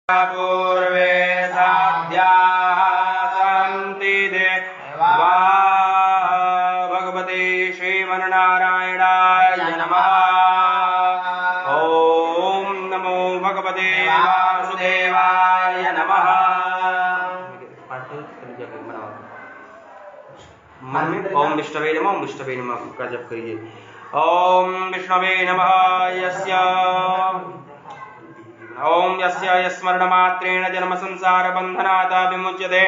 पूर्वे साध्याः सन्ति देवा भगवते श्रीमन्नारायणाय नमः। ओम नमो भगवते वासुदेवाय नमः। ओम विष्णवे नमः, ओम विष्णवे नमः का जप करिए। ओम विष्णवे नमः यस्य ओम यस्य यस्मरणमात्रेण जन्म संसार बंधनात् विमुच्यते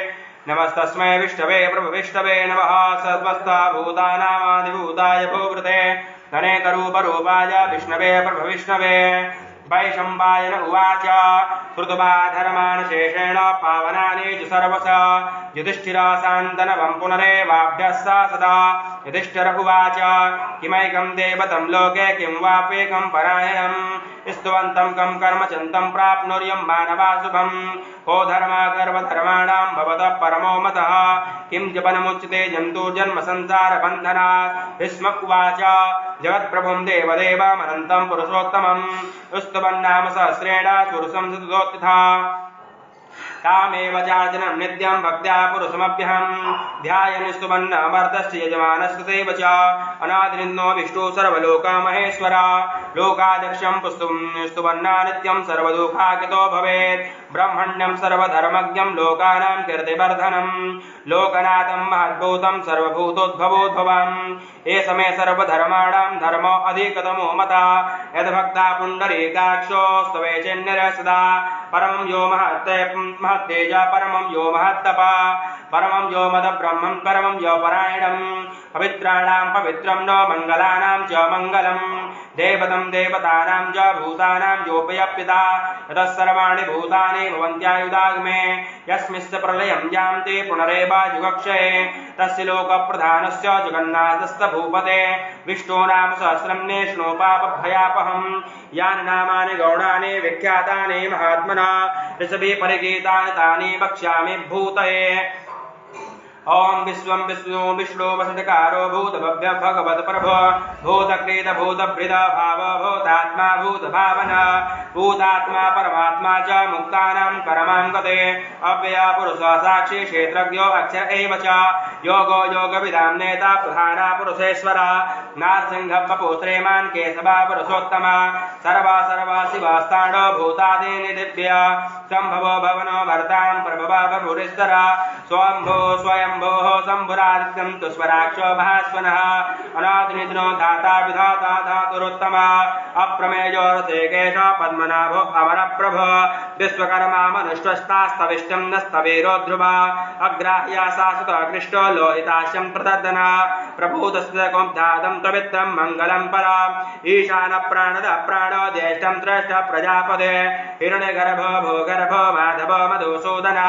नमस्तस्मै विष्णवे प्रभविष्णवे नमः। सर्वस्था भूतानामादिभूताय भूवृते अनेकरूपरूपाय विष्णवे प्रभविष्णवे। वैशम्पायन उवाच श्रुत्वा धर्मान् शेषेण पावनानि च सर्वशः युधिष्ठिराशान्तनवं पुनरेवाभ्यस्सा सदा। युधिष्ठिर उवाच किमैकं देवतं लोके किं वाप्येकं परायणम् स्तुवन्तं कं कर्मचन्तं प्राप्नुर्यं मानवा शुभम्। को धर्मा गर्वधर्माणां भवतः परमो मतः किं जपनमुच्यते जन्तुर्जन्म संसारबन्धनात्। भीष्म उवाच जगत्प्रभुं देवदेवमनन्तं पुरुषोत्तमं स्तुवन्नाम सहस्रेण पुरुषं सततोत्थिता। तामेव चार्जनं नित्यं भक्त्या पुरुषमभ्यहं ध्यायन् स्तुवन्नमर्तश्च यजमानस्तथैव च। अनादिनिन्नो विष्णु सर्वलोकमहेश्वर लोकाध्यक्षं स्तुवन्ना नित्यं सर्वदुःखाकितो भवेत्। ब्रह्मण्यं सर्वधर्मज्ञं लोकानां कीर्तिवर्धनं लोकनाथं महद्भूतं सर्वभूतोद्भवोद्भवम्। एष मे सर्वधर्माणां धर्मो अधिकतमो मता यद्भक्ता पुण्डरीकाक्षो स्तवे चेन्नरः सदा। परमं यो महत्तेज परमं यो महत्तपः परमं यो मदब्रह्मं परमं यो परायणं। पवित्राणां पवित्रं नो मङ्गलानां च मङ्गलं देवतं देवतानां च भूतानां योपयप्यता। यतः सर्वाणि भूतानि भवन्त्यायुधाग्मे यस्मिंश्च प्रलयं यान्ति पुनरेव जुगक्षये तस्य लोकप्रधानस्य जगन्नाथस्य भूपते विष्णो नाम सहस्रं ने शृणु पापभयापहम्। यानि नामानि गौणानि विख्यातानि महात्मना ऋषभि परिगीतानि तानि वक्ष्यामि भूतये। ओम विश्वं विष्णु विष्णु वसन्तकारो भूतभव्य भगवत प्रभो भूतकृत भूतभृद भाव भूतात्मा भूतभावना भूतात्मा परमात्मा च मुक्तानां परमां गते अव्यय पुरुष साक्षी क्षेत्रज्ञो अक्षर एव च योगो योगविदां नेता प्रधाना पुरुषेश्वर नारसिंह वपु श्रीमान् केशवा पुरुषोत्तम सर्वा सर्वा शिवास्ताडो भूतादीनि दिव्य सम्भवो भवनो भर्तां प्रभवा बभुरेश्वर स्वयंभो स्वयंभोः शम्भुरादित्यं तुष्वराक्षो भास्वनः अनादिनिधनो धाता विधाता धातुरुत्तम अप्रमेयो रसेकेश पद्मनाभो अमरप्रभो विश्वकर्मा मनुष्वस्तास्तविष्टं न स्तवेरो ध्रुवा अग्राह्या शाश्वत कृष्णो लोहिताश्यं प्रदर्दन प्रभूतस्थितकोऽब्धादं पवित्रं मङ्गलं परा ईशान प्राणद प्राणो ज्येष्ठं त्रष्ट प्रजापदे हिरण्यगर्भो भूगर्भो माधवो मधुसूदन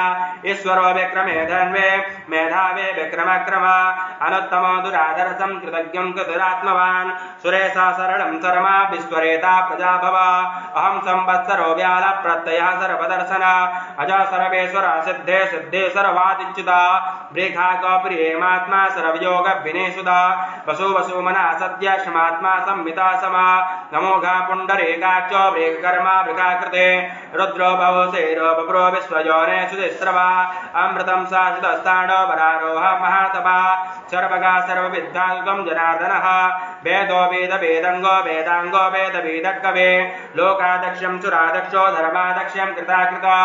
ईश्वरो विक्रमे धन्वे मेधावे विक्रमक्रम अनुत्तमो दुराधरसं कृतज्ञं कृतरात्मवान् सुरेशा शरणं शर्मा विश्वरेता प्रजा भव अहं संवत्सरो व्याल प्रत्ययः सर्वदर्शन अज सर्वेश्वर सिद्धे सिद्धे सर्वादिच्युता वृखा कप्रियेमात्मा सर्वयोगभिनेसुदा वसु वसुमना सद्य क्षमात्मा संहिता समा नमोघा पुण्डरीकाक्ष वृकर्मा वृकाकृते रुद्रो भवसेरो बप्रो विश्वयोने सुधिस्रवा अमृतं शाश्वतस्थाणो वरारोह महातपा सर्वगा सर्वविद्वांगं जनार्दनः वेदो वेद वेदंगो वेदांगो वेद वेदकवे लोकादक्षं सुरादक्षो धर्मादक्षं कृताकृता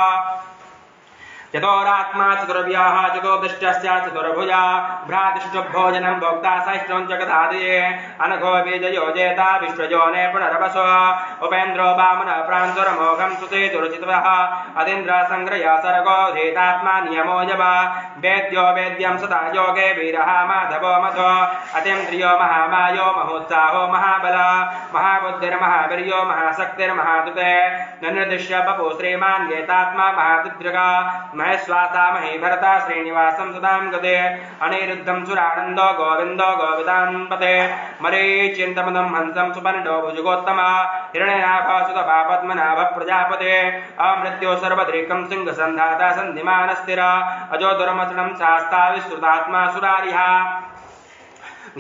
चतुरात्मा चतुर्व्याः चतुर्दृष्टस्य चतुर्भुजा भ्रातृष्टुभोजनं भोक्ता सहिष्णुं जगदादिये अनघो बीजयो जेता विश्वयोने पुनर्वसो उपेन्द्रो वामन प्रान्तुरमोघं सुसेतुरुचितवः अतीन्द्र संग्रय सर्गो धेतात्मा नियमो यवा वेद्यो वेद्यं सदा योगे वीरः माधवो मधो अतीन्द्रियो महामायो महोत्साहो महाबल महाबुद्धिर्महावीर्यो महाशक्तिर्महादुते ननिर्दिश्य बपु श्रीमान् गेतात्मा महादुद्रगा महेश्वासा मही भरता श्रीनिवासं सुदां गते अनिरुद्धं सुरानन्दो गोविन्दो गोविदान्पते मरीचिन्तमदं हंसं सुपर्णो भुजगोत्तम हिरण्यनाभ सुतपा पद्मनाभ प्रजापते अमृत्यो सर्वधृकं सिंहसन्धाता सन्धिमानस्थिर अजो दुर्मसनं शास्ता विश्रुतात्मा सुरारिः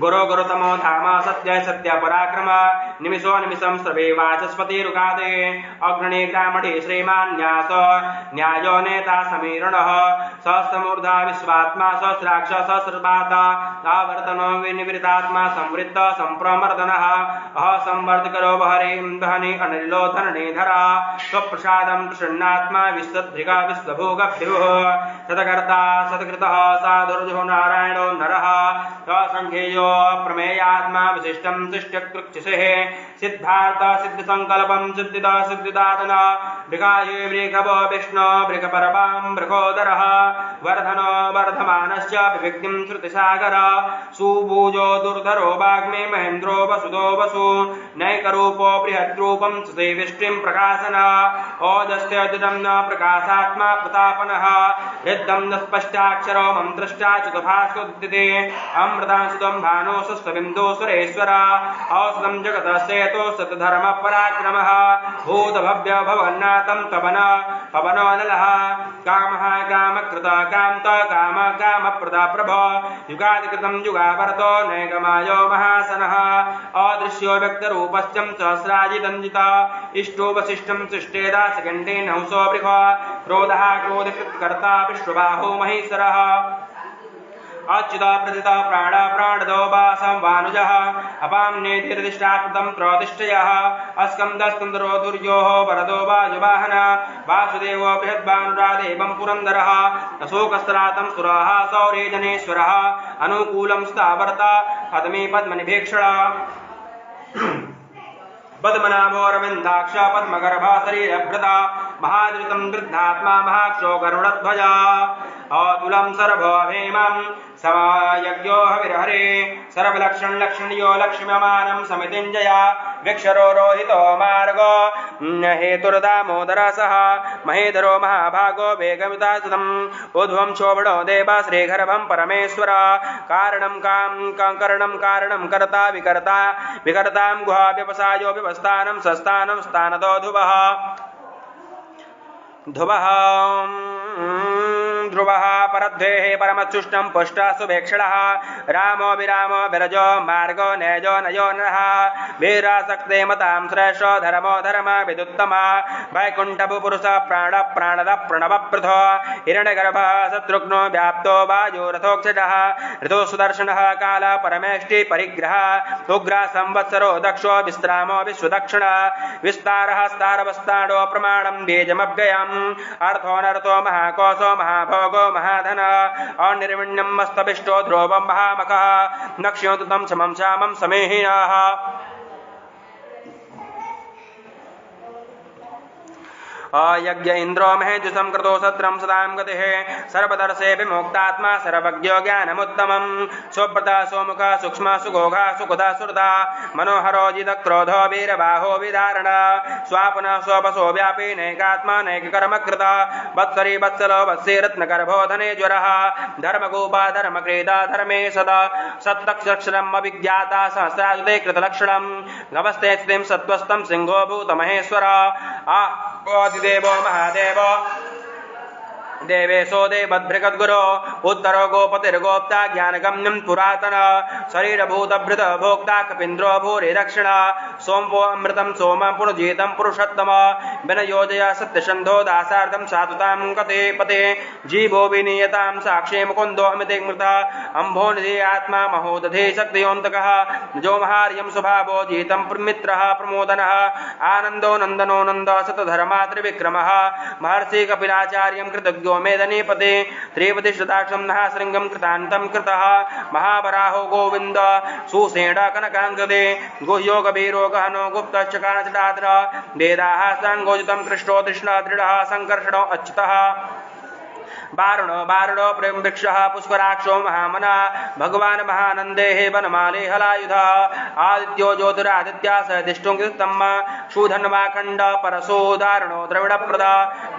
गुरो गुरुतमो धाम सत्य सत्य पराक्रम निमिषो निमिषं सर्वे वाचस्पतिरुगादे अग्रणी ग्रामणे श्रीमान् न्यायो नेता समीरणः सहस्रमूर्धा विश्वात्मा सहस्राक्ष सहस्रपाता आवर्तनो विनिवृतात्मा संवृत्त संप्रमर्दनः संवर्धकरो बहनि अनिलो धरणीधरा स्वप्रसादं प्रसन्नात्मा विश्वद्भिगा विश्वभोगभ्युः सतकर्ता सत्कृतः साधुर्जो नारायणो नरः असंख्येयो प्रमेयात्मा विशिष्टं शिष्टकृक्षिषेः सिद्धार्थ सिद्धिसङ्कल्पं सिद्धिदा सिद्धिदातन भृगाये वृषभो विष्णु भृगपरवां भृगोदरः वर्धनो वर्धमानश्च विभक्तिं श्रुतिसागर सुभुजो दुर्धरो वाग्मे महेन्द्रो वसुदो वसु नैकरूपो बृहद्रूपं सुदेविष्टिं प्रकाशन ओजस्यजुदं न प्रकाशात्मा प्रतापनः हृदं न स्पष्टाक्षरो मन्त्रश्चाच्युतभास्कोद्दिते अमृतांशुतं भानो सुस्वबिन्दो सुरेश्वर औषधं जगतस्येतो सतधर्मपराक्रमः भूतभव्य भवन्नाथं पवनोऽनलः कामः कामकृत कामत काम कामप्रदा प्रभो युगादिकृतं युगावर्तो नैगमायो महासनः अदृश्यो व्यक्तरूपश्चं सहस्राजिदञ्जित इष्टो वसिष्ठं सृष्टेदा सेकण्डे नंसो बृह क्रोधः क्रोधकृत्कर्ता विश्वबाहो महेश्वरः अच्युता प्रथिता प्राण प्राणदो वासं वानुजः अपां नेतिर्दिष्टाकृतं प्रतिष्ठयः अस्कन्दस्कन्दरो दुर्योः वरदो वायुवाहन वासुदेवो बृहद्भानुरादेवं पुरन्दरः अशोकस्त्रातं सुराः सौरेजनेश्वरः अनुकूलं स्थावर्ता पद्मे पद्मनिभेक्षण पद्मनाभोरविन्दाक्ष पद्मगर्भ शरीरभृता महाद्रुतं वृद्धात्मा महाक्षो गरुडध्वजा अतुलं सर्वभेमं समायज्ञो हविर्हरे सर्वलक्षणलक्षणीयो लक्ष्म्यमानं समितिञ्जया विक्षरो रोहितो मार्गो हेतुर्दामोदरः सह महेधरो महाभागो वेगमितासुतम् ऊर्ध्वं शोभणो देव श्रीगर्भं परमेश्वर कारणं करणं कारणं कर्ता विकर्ता विकर्तां गुहा व्यवसायो व्यवस्थानं सस्थानं स्थानतो ध्रुवः ध्रुवः परद्वेः परमचुष्टं पुष्टः सुभेक्षणः रामो विरामो विरजो मार्गो नैजो नयो नरः वीरासक्ते मतां श्रेष्ठो धर्मो धर्म विदुत्तमा वैकुण्ठपुरुष प्राण प्राणद प्रणवपृथो हिरण्यगर्भः शत्रुघ्नो व्याप्तो वायुरथोक्षजः ऋतु सुदर्शनः काल परमेष्टि परिग्रह उग्र संवत्सरो दक्षो विश्रामो विश्वदक्षिण विस्तारः स्तारवस्ताडो प्रमाणं बीजमव्ययम् अर्थोऽनर्थो महाकोशो महाभोगो महाधन अनिर्विण्यं मस्तभिष्टो ध्रुवं महामखः नक्ष्योतु तं समं श्यामं समेहिनः यज्ञ इंद्रो महेजुषं कृतो सत्रं सदां गतिः सर्वदर्शे विमुक्तात्मा सर्वज्ञो ज्ञानमुत्तमं सुव्रता सोमुख सूक्ष्म सुगोघा सुकुधा सुरता मनोहरो जिदक्रोधो वीरबाहो विधारण स्वापन स्वपसो व्यापी नैकात्मा नैककर्मकृत वत्सरी वत्सलो वत्सी रत्नगर्भो धनेज्वरः धर्मगोपा धर्मक्रीडा धर्मे सदा सत्तक्षरम् अभिज्ञाता सहस्रायुधे कृतलक्षणं गवस्ते स्थितिं सत्त्वस्तं सिंहो भूतमहेश्वर देवो महादेव देवेशो देवद्भृगद्गुरो उत्तरो गोपतिर्गोप्ता ज्ञानगम्यं पुरातन शरीरभूतभृत भोक्ता कपीन्द्रो भूरि दक्षिण सोमो अमृतं सोम पुरुजीतं पुरुषोत्तम विनयोजया सत्यसन्धो दासार्थं साधुतां कते पते जीवो विनीयतां साक्षी मुकुन्दो अमितिमृतः अम्भोनिधि आत्मा महोदधे शक्तियोऽन्तकः जो महार्यं स्वभावो जीतं मित्रः प्रमोदनः आनन्दो नन्दनो नन्द शतधर्मा त्रिविक्रमः महर्षि कपिलाचार्यं कृतज्ञो मेदनीपते त्रिपतिशताक्षं नः शृङ्गं कृतान्तं कृतः महावराहो गोविन्द सुषेण कनकाङ्गदे गुह्यो गभीरो गहनो गुप्तश्चकानचटात्र वेदाः साङ्गोजितं कृष्णो तृष्णा दृढः सङ्कर्षणो अच्युतः बारुणो बारुणो प्रेम वृक्षः पुष्कराक्षो महामना भगवान् महानन्दे वनमाले हलायुधः आदित्यो ज्योतिरादित्या सदिष्टुं कृतम्मा शूधन्वाखण्ड परसो दारुणो द्रविडप्रदा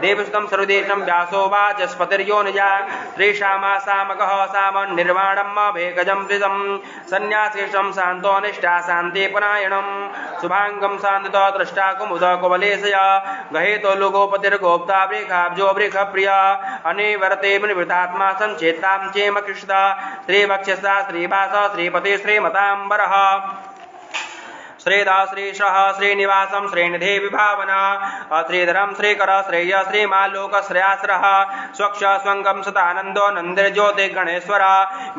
देवस्तं सर्वदेशं व्यासो वाचस्पतिर्यो निजा त्रिशामासामकः सामन् निर्वाणं भेगजं त्रिजं सन्न्यासेशं शान्तो निष्ठा शान्तिपरायणं शुभाङ्गं शान्तितो दृष्टा कुमुद कुवलेशया गहेतो लुगोपतिर्गोप्ता वृखाब्जो वृखप्रिया अनेव श्रीवरते निवृतात्मा संचेतां चेम कृष्ण श्रीवक्षसा श्रीवास श्रीपति श्रीमतांबरः श्रीदा श्रीश्रः श्रीनिवासं श्रीनिधि विभावना श्रीधरं श्रीकर श्रेय श्रीमालोक श्रेयाश्रः स्वक्ष स्वंगम सदानंदो नंदिर्ज्योति गणेश्वर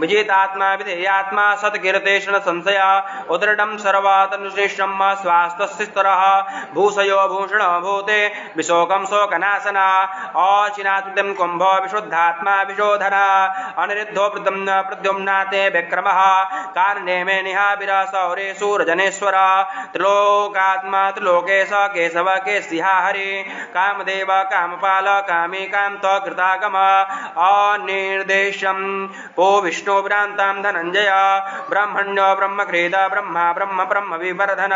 विजितात्मा विधेयात्मा सत्कीर्तेषण संशय उदृढं सर्वातनुश्रेष्ठं स्वास्थ्यस्तरः भूषयो भूषण भूते विशोकं शोकनाशना अचिनात्मं कुंभ विशुद्धात्मा विशोधना अनिरुद्धो प्रद्युम्नाते विक्रमः कारणे मे निहाभिरा सौरे सूरजनेश्वर त्रिलोकात्मा त्रिलोकेश केशव केशिहा हरि कामदेव कामपाल कामी कांत कृतागम अनिर्देशं को विष्णु भ्रांतां धनंजय ब्रह्मण्यो ब्रह्मकृत ब्रह्मा ब्रह्म ब्रह्म विवर्धन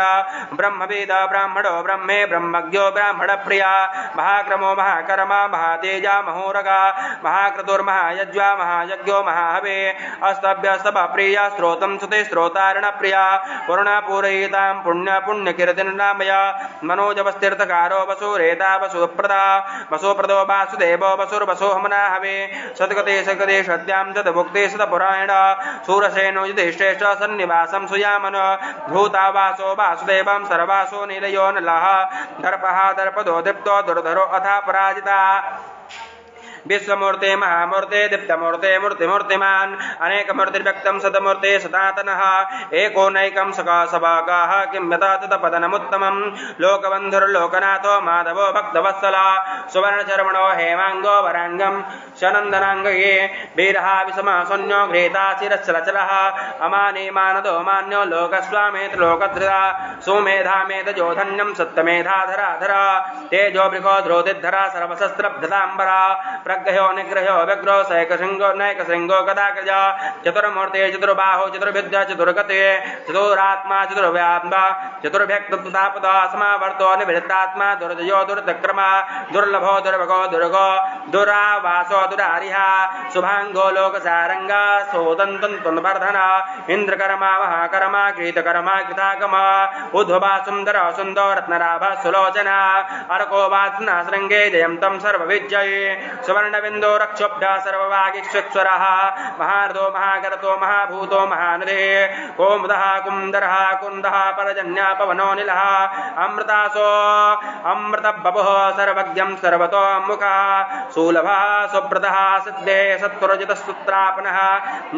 ब्रह्मवेद ब्राह्मणो ब्रह्मे ब्रह्मज्ञो ब्राह्मण प्रिया महाक्रमो महाकर्मा महातेजा महोरगा महाक्रतुर्महायज्वा महायज्ञो महाहवे अस्तभ्य सब प्रिया स्त्रोतं सुते स्त्रोतारण प्रिया पूर्णपूरयितां पुण्य पुण्यकीर्तिर्नामया मनोजवस्तीर्थकारो वसुरेता वसुप्रदा वसुप्रदो वासुदेवो वसुर्वसो हमना हवे सद्गते सद्गते सत्यां सद्भुक्ते सत्पुरायण सूरसेनो युधिष्ठिश्च सन्निवासं सुयामन भूता वासो वासुदेवं सर्वासो निलयो नलः दर्पः दर्पदो दीप्तो दुर्धरो अथा पराजिता विश्वमूर्ते महामूर्ते दीप्तमूर्ते मूर्तिमूर्तिमान् अनेकमूर्तिर्व्यक्तं सतमूर्ते सनातनः एको नैकं सभागाः किं यथा तत्पदनमुत्तमं लोकबन्धुर्लोकनाथो माधवो भक्तवत्सला सुवर्णचर्मणो हेमाङ्गो वराङ्गं शनन्दनाङ्गये वीरः विषमशून्यो घ्रेता शिरश्चलचलः अमानी मानदो मान्यो लोकस्वामेत लोकधृता सुमेधामेतजोधन्यं सत्यमेधाधराधरा तेजो बृको ध्रोतिद्धरा सर्वशस्त्रभृताम्बरा प्रग्रहो निग्रहो व्यग्रो सैकशृंगो नैकशृंगो गदागज चतुर्मूर्ते चतुर्बाहो चतुर्भिद्य चतुर्गते चतुरात्मा चतुर्व्यात्मा चतुर्भ्यक्तुतापदा समावर्तो निवृत्तात्मा दुर्जयो दुर्दक्रमा दुर्लभो दुर्भगो दुर्गो दुरावासो दुरारिहा शुभांगो लोकसारंगा सोदन्तवर्धना इंद्रकर्मा महाकर्मा कृतकर्मा कृतागमा उद्भवा सुंदर सुंदो रत्नराभा सुलोचना अर्को वासना श्रृंगे जयंतं सर्वविजये सुवर्णबिंदो रक्षोभ्य सर्ववागीश्वरः महार्दो महागरतो महाभूतो महानदे कोमुदः कुंदरः कुंदः परजन्या पवनो नीलः अमृतासो अमृतबभुः सर्वज्ञं सर्वतो मुखः शूलभः सुप्रदः सिद्धे सत्पुरजितस्तुत्रापनः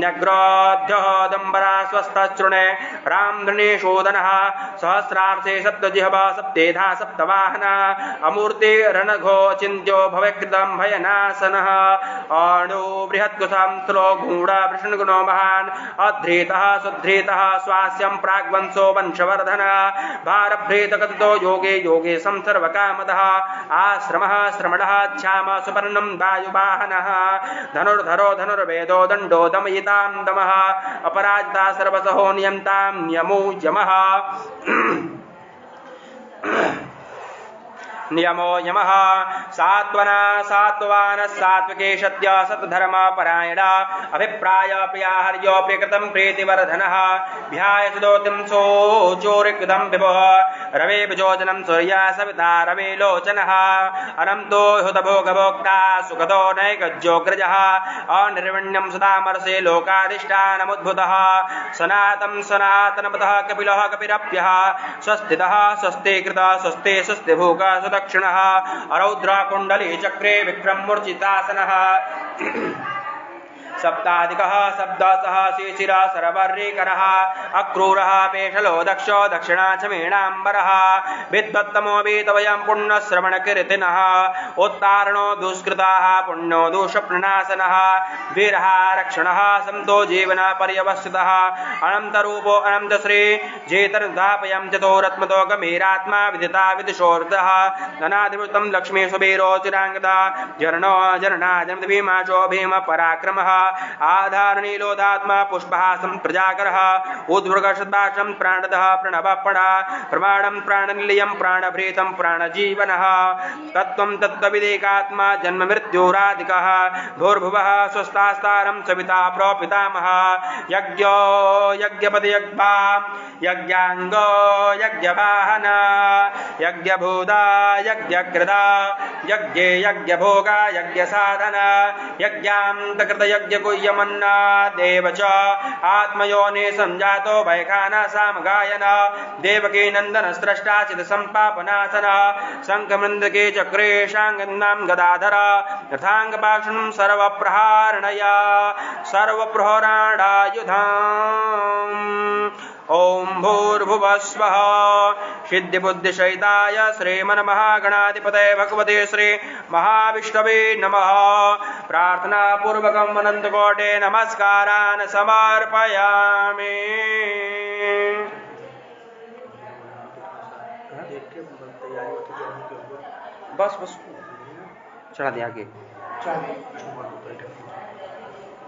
न्यग्रोध्योः दम्बरा स्वस्थश्रुणे रामधृणीशोदनः सहस्रार्थे सप्तजिह्वा सप्तेधा सप्तवाहना अमूर्ति रणघो चिन्त्यो भवकृतं भयनाशनः अणु बृहत्कुशं स्लो गूढ वृषणगुणो महान् अध्रीतः सुध्रीतः स्वास्यं प्राग्वंशो वंशवर्धन भारभृतकथितो योगे योगे संसर्वकामदः आश्रमः श्रमणः ध्याम सुपर्णं वायुवाहनः धनुर्धरो धनुर्वेदो दण्डो दमयितां दमः अपराजिता सर्वसहो नियन्तां नियमो यमः नियमो यमः सात्वना सात्वान सात्विके सत्य सत्धर्म परायण अभिप्राय प्रिया हर्यो प्रियकृतं प्रीतिवर्धनः ध्याय सुदोतिं सोचोरिकृतं विभुः रवे विजोजनं सूर्या सविता रवे लोचनः अनन्तो हुतभोगभोक्ता सुखदो नैकज्योग्रजः अनिर्विण्यं सदामर्षे लोकाधिष्ठानमुद्भुतः सनातं सनातनपतः कपिलः कपिरप्यः स्वस्तितः स्वस्तिकृतः स्वस्ति स्वस्तिभूक दक्षिणः अरौद्रा कुंडली चक्रे विक्रम मूर्छितासनः सप्ताधिकः सप्तसः शिशिरः सरवर्रीकरः अक्रूरः पेशलो दक्षो दक्षिणाचमेणाम्बरः विद्वत्तमो वीतवयं पुण्यश्रवणकीर्तिनः उत्तारणो दुष्कृताः पुण्यो दूषप्रणाशनः वीरः रक्षणः सन्तो जीवन पर्यवस्थितः अनन्तरूपो अनन्तश्री जेतर्दापयं चतुरत्मतो गम्भीरात्मा विदिता विदिशोर्धः अनादिवृत्तं लक्ष्मी सुबीरो चिराङ्गदा जर्णो जर्णा जन्मभीमाशो भीम पराक्रमः आधारनीलोदात्मा पुष्पहासं प्रजाकरः उद्भृगशद्भाषं प्राणदः प्रणवपणा प्रमाणं प्राणनिलयं प्राणभृतं प्राणजीवनः तत्त्वं तत्त्वविदेकात्मा जन्ममृत्युरादिकः भूर्भुवः स्वस्तास्तारं सविता प्रपितामहः यज्ञो यज्ञपतियज्ञा यज्ञाङ्गो यज्ञवाहन यज्ञभूता यज्ञकृता यज्ञे यज्ञभोगा यज्ञसाधन यज्ञान्तकृतयज्ञगुह्यमन्ना देव च आत्मयोनि संजातो वैखानसामगायन देवकी नन्दन स्रष्टा चिदसम्पापनासन शङ्खमृन्दके चक्रे शाङ्गन्नां गदाधर यथाङ्गपाशुं सर्वप्रहारणय सर्वप्रहराणायुधाम् ओम भूर्भुवस्वः सिद्धिबुद्धिसहिताय श्रीमन्महागणाधिपतये भगवते श्री महाविष्णवे नमः। प्रार्थना पूर्वकम् अनन्तकोटि नमस्कारान् समर्पयामि। बस चढ़ा दिया आगे।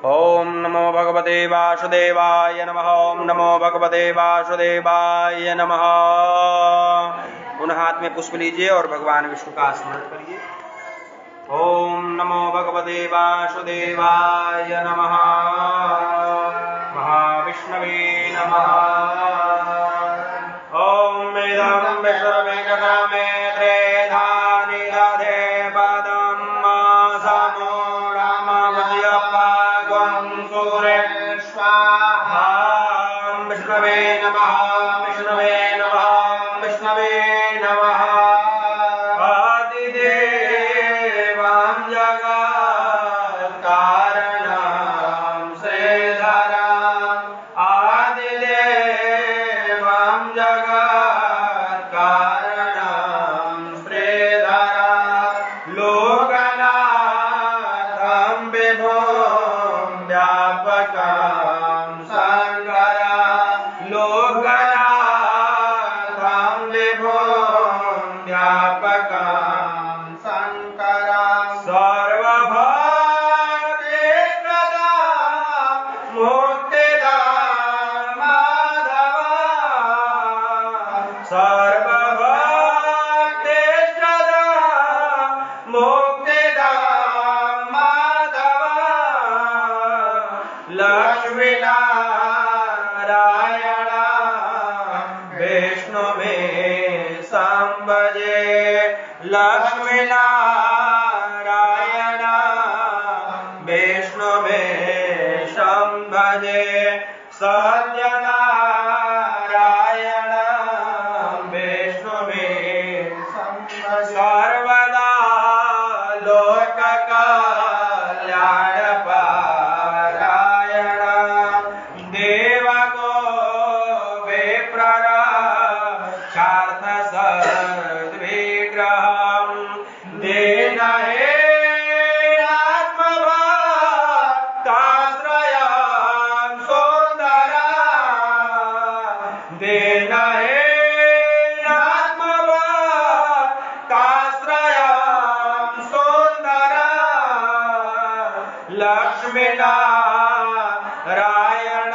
ओम नमो भगवते वासुदेवाय नमः। ओम नमो भगवते वासुदेवाय नमः। पुनः हाथ में पुष्प लीजिए और भगवान विष्णु का स्मरण करिए। ओम नमो भगवते वासुदेवाय नमः। महाविष्णवे नमः। ओम वेदं विश्वमेकमे त्रेधानि दधे पदं स्वाहा। विष्णवे नमः। विष्णवे नमः। विष्णवे नमः। आदिदेवं जगत्कारणं श्रीधरम् आदिदेवं जगत्कारणं श्रीधरम् लोकनाथं विभुं व्यापकं शङ्करं लोकनाथं विभुं व्यापकं शङ्करं सर्वभक्तिप्रदां मुक्तिदां माधवं सर्वभक्तिप्रदां मुक्तिदां माधवं लक्ष्मीनारायण विष्णुवे संभजे लक्ष्मीनारायण विष्णुवे संभजे सत्यनारायण विष्णुवे संभजे सर्वदा लोककल्याणपरायण देवको विप्रर चार्थसद्विग्रहं देनहेनात्मभक्ताश्रयं सुन्दरा देनहेनात्मभक्ताश्रयं सुन्दरा लक्ष्मीनारायण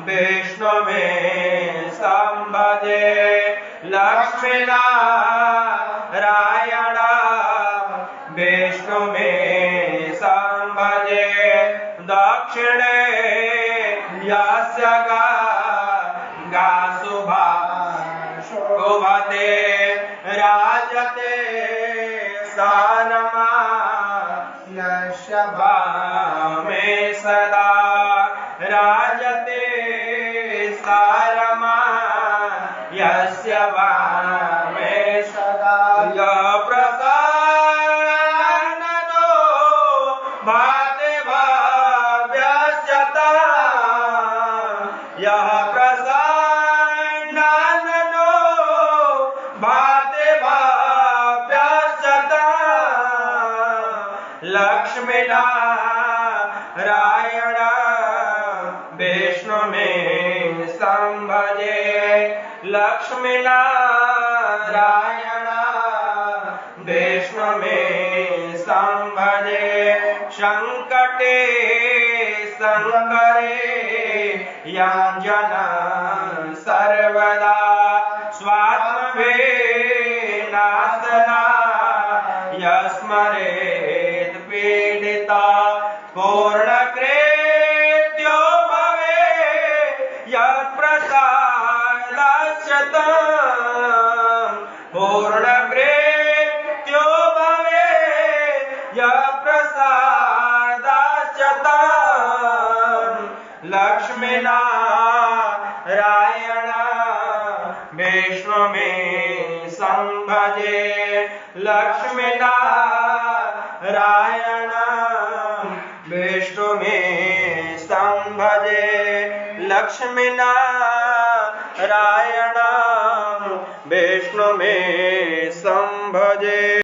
विष्णुवे संभजे लक्ष्मीनारायण विष्णुवे संभजे दक्षिणे यस्य गङ्गाशुभा शोभते राजते सानमा यस्य वामे सदा राजते सारमा यस्य वामे सदा प्रसन्नो भाते भाव्यस्यता यः प्रसन्नो भाते भाव्यस्यता लक्ष्मीनारायण विष्णुवे संभजे लक्ष्मीनारायण विष्णुवे संभजे संकटे संकरे यञ्जन सर्वदा स्वात्मवेनासना यस्मरेत् पीडिता पूर्णकृत्यो भवे यत्प्रसादाच्युतम् पूर्णकृत्यो भवे यत्प्रसादाच्युतम् लक्ष्मीनारायण विष्णु में संभजे लक्ष्मीनारायण विष्णु में संभजे लक्ष्मीनारायण विष्णु में संभजे।